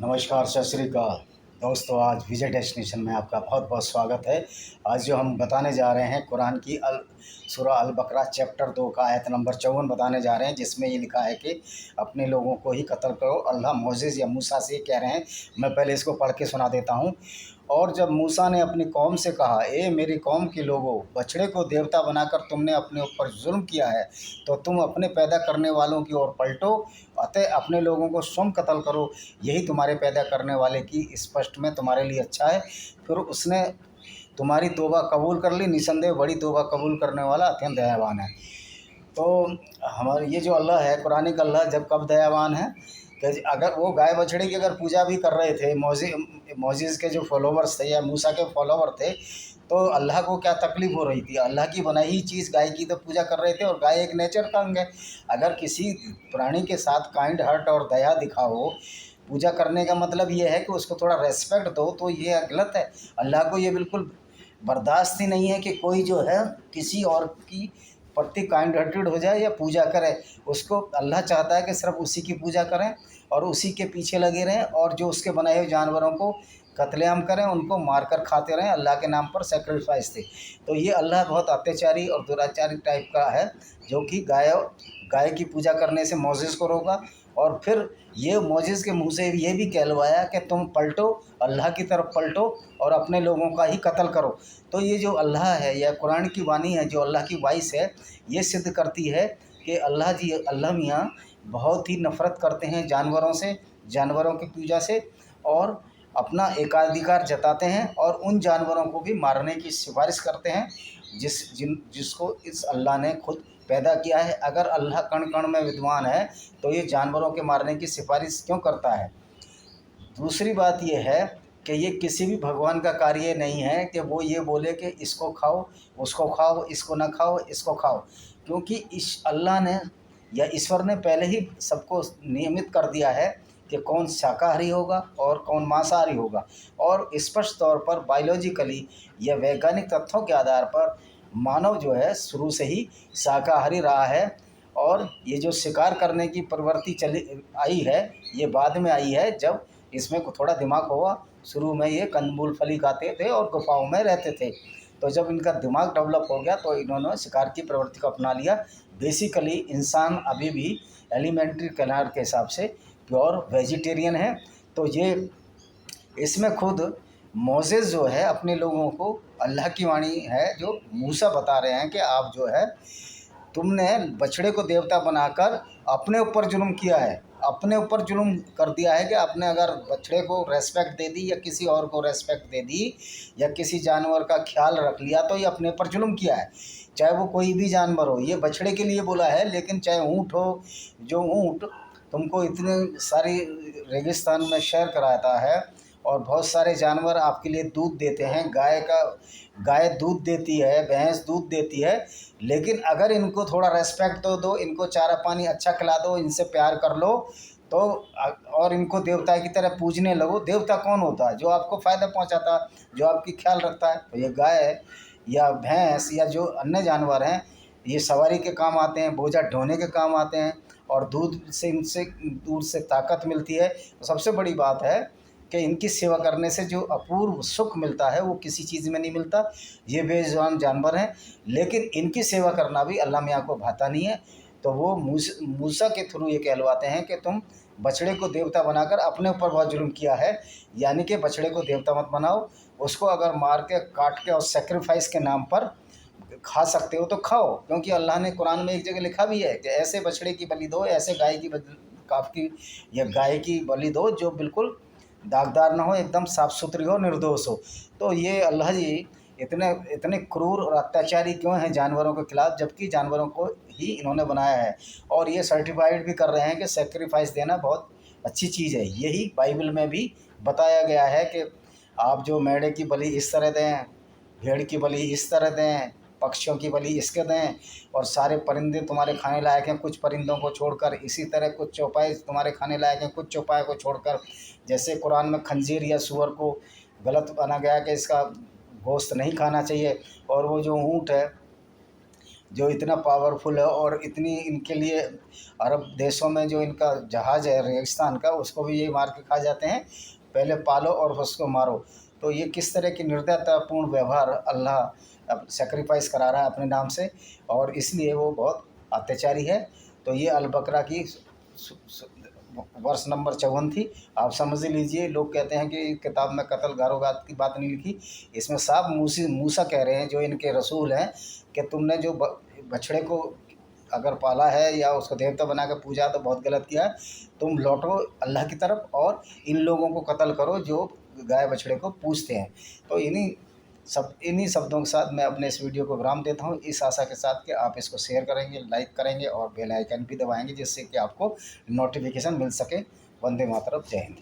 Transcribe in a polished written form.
नमस्कार, सत श्री अकाल दोस्तों। आज विजय डेस्टिनेशन में आपका बहुत बहुत स्वागत है। आज जो हम बताने जा रहे हैं कुरान की सूरह अल बकरा चैप्टर 2 का आयत नंबर 54 बताने जा रहे हैं, जिसमें ये लिखा है कि अपने लोगों को ही कत्ल करो। अल्लाह मोसेस या मूसा से कह रहे हैं। मैं पहले इसको पढ़ के सुना देता हूँ। और जब मूसा ने अपनी कौम से कहा, ए मेरी कौम के लोगों, बछड़े को देवता बनाकर तुमने अपने ऊपर जुल्म किया है, तो तुम अपने पैदा करने वालों की ओर पलटो, अतः अपने लोगों को स्वयं कत्ल करो, यही तुम्हारे पैदा करने वाले की स्पष्ट में तुम्हारे लिए अच्छा है। फिर उसने तुम्हारी तौबा कबूल कर ली, निसंदेह बड़ी तौबा कबूल करने वाला अत्यंत दयावान है। तो हमारे ये जो अल्लाह है, कुरानिक अल्लाह जब कब दयावान है कि अगर वो गाय बछड़े की अगर पूजा भी कर रहे थे, मोजिज़ के जो फॉलोवर्स थे या मूसा के फॉलोवर थे, तो अल्लाह को क्या तकलीफ़ हो रही थी? अल्लाह की बनाई ही चीज़ गाय की तो पूजा कर रहे थे, और गाय एक नेचर का अंग है। अगर किसी प्राणी के साथ काइंड हार्ट और दया दिखाओ, पूजा करने का मतलब ये है कि उसको थोड़ा रेस्पेक्ट दो, तो ये गलत है। अल्लाह को ये बिल्कुल बर्दाश्त ही नहीं है कि कोई जो है किसी और की प्रति काइंड हार्टेड हो जाए या पूजा करे। उसको अल्लाह चाहता है कि सिर्फ उसी की पूजा करें और उसी के पीछे लगे रहें, और जो उसके बनाए हुए जानवरों को कत्लेआम करें, उनको मारकर खाते रहें अल्लाह के नाम पर सेक्रीफाइस थे। तो ये अल्लाह बहुत अत्याचारी और दुराचारी टाइप का है, जो कि गाय की पूजा करने से मोसेस को रोका, और फिर ये मोसेस के मुंह से ये भी कहलवाया कि तुम पलटो, अल्लाह की तरफ पलटो और अपने लोगों का ही कत्ल करो। तो ये जो अल्लाह है या कुरान की वाणी है, जो अल्लाह की वॉइस है, ये सिद्ध करती है कि अल्लाह मियाँ बहुत ही नफ़रत करते हैं जानवरों से, जानवरों की पूजा से, और अपना एकाधिकार जताते हैं और उन जानवरों को भी मारने की सिफारिश करते हैं जिसको इस अल्लाह ने खुद पैदा किया है। अगर अल्लाह कण कण में विद्वान है, तो ये जानवरों के मारने की सिफारिश क्यों करता है? दूसरी बात ये है कि ये किसी भी भगवान का कार्य नहीं है कि वो ये बोले कि इसको खाओ, उसको खाओ, इसको ना खाओ, इसको खाओ, क्योंकि इस अल्लाह ने या ईश्वर ने पहले ही सबको नियमित कर दिया है कि कौन शाकाहारी होगा और कौन मांसाहारी होगा। और स्पष्ट तौर पर बायोलॉजिकली या वैज्ञानिक तथ्यों के आधार पर मानव जो है शुरू से ही शाकाहारी रहा है, और ये जो शिकार करने की प्रवृत्ति चली आई है, ये बाद में आई है जब इसमें थोड़ा दिमाग हुआ। शुरू में ये कंदमूल फली खाते थे और गुफाओं में रहते थे, तो जब इनका दिमाग डेवलप हो गया तो इन्होंने शिकार की प्रवृत्ति को अपना लिया। बेसिकली इंसान अभी भी एलिमेंट्री कैलेंडर के हिसाब से प्योर वेजिटेरियन है। तो ये इसमें खुद मोसेस जो है अपने लोगों को, अल्लाह की वाणी है जो मूसा बता रहे हैं कि आप जो है तुमने बछड़े को देवता बनाकर अपने ऊपर जुल्म किया है, अपने ऊपर जुल्म कर दिया है कि आपने अगर बछड़े को रेस्पेक्ट दे दी या किसी और को रेस्पेक्ट दे दी या किसी जानवर का ख्याल रख लिया, तो ये अपने ऊपर जुल्म किया है। चाहे वो कोई भी जानवर हो, ये बछड़े के लिए बोला है, लेकिन चाहे ऊँट हो, जो ऊँट तुमको इतनी सारी रेगिस्तान में शैर कराता है, और बहुत सारे जानवर आपके लिए दूध देते हैं। गाय दूध देती है, भैंस दूध देती है, लेकिन अगर इनको थोड़ा रेस्पेक्ट दो, इनको चारा पानी अच्छा खिला दो, इनसे प्यार कर लो, तो और इनको देवता की तरह पूजने लगो। देवता कौन होता है? जो आपको फ़ायदा पहुंचाता है, जो आपकी ख्याल रखता है। तो ये गाय या भैंस या जो अन्य जानवर हैं, ये सवारी के काम आते हैं, बोझा ढोने के काम आते हैं, और इनसे दूध से ताकत मिलती है। तो सबसे बड़ी बात है कि इनकी सेवा करने से जो अपूर्व सुख मिलता है वो किसी चीज़ में नहीं मिलता। ये बेजुबान जानवर हैं, लेकिन इनकी सेवा करना भी अल्लाह मियाँ को भाता नहीं है। तो वो मूसा के थ्रू ये कहलवाते हैं कि तुम बछड़े को देवता बनाकर अपने ऊपर बहुत जुल्म किया है, यानी कि बछड़े को देवता मत बनाओ, उसको अगर मार के काट के और सेक्रीफाइस के नाम पर खा सकते हो तो खाओ, क्योंकि अल्लाह ने कुरान में एक जगह लिखा भी है कि ऐसे बछड़े की बलि दो, ऐसे काफ की या गाय की बलि दो जो बिल्कुल दागदार ना हो, एकदम साफ़ सुथरी हो, निर्दोष हो। तो ये अल्लाह जी इतने इतने क्रूर और अत्याचारी क्यों हैं जानवरों के खिलाफ़, जबकि जानवरों को ही इन्होंने बनाया है, और ये सर्टिफाइड भी कर रहे हैं कि सेक्रीफाइस देना बहुत अच्छी चीज़ है। यही बाइबल में भी बताया गया है कि आप जो मेढ़े की बलि इस तरह दें, भेड़ की बलि इस तरह दें, पक्षियों की बलि इसके दें, और सारे परिंदे तुम्हारे खाने लायक हैं, कुछ परिंदों को छोड़कर। इसी तरह कुछ चौपाए तुम्हारे खाने लायक हैं, कुछ चौपाए को छोड़कर। जैसे कुरान में खंजीर या सूअर को गलत माना गया कि इसका गोश्त नहीं खाना चाहिए, और वो जो ऊँट है जो इतना पावरफुल है और इतनी इनके लिए अरब देशों में जो इनका जहाज़ है रेगिस्तान का, उसको भी ये मार के खा जाते हैं। पहले पालो और उसको मारो। तो ये किस तरह की निर्दयतापूर्ण व्यवहार अल्लाह अब सेक्रीफाइस करा रहा है अपने नाम से, और इसलिए वो बहुत अत्याचारी है। तो ये अल बकरा की वर्ष नंबर 54 थी। आप समझ लीजिए, लोग कहते हैं कि किताब में कत्ल गारोगात की बात नहीं लिखी। इसमें साफ मूसा कह रहे हैं, जो इनके रसूल हैं, कि तुमने जो बछड़े को अगर पाला है या उसको देवता बना कर पूजा, तो बहुत गलत किया है। तुम लौटो अल्लाह की तरफ और इन लोगों को कत्ल करो जो गाय बछड़े को पूजते हैं। तो इन्हीं शब्दों के साथ मैं अपने इस वीडियो को विराम देता हूँ, इस आशा के साथ कि आप इसको शेयर करेंगे, लाइक करेंगे और बेल आइकन भी दबाएंगे, जिससे कि आपको नोटिफिकेशन मिल सके। वंदे मातरम, जय हिंद।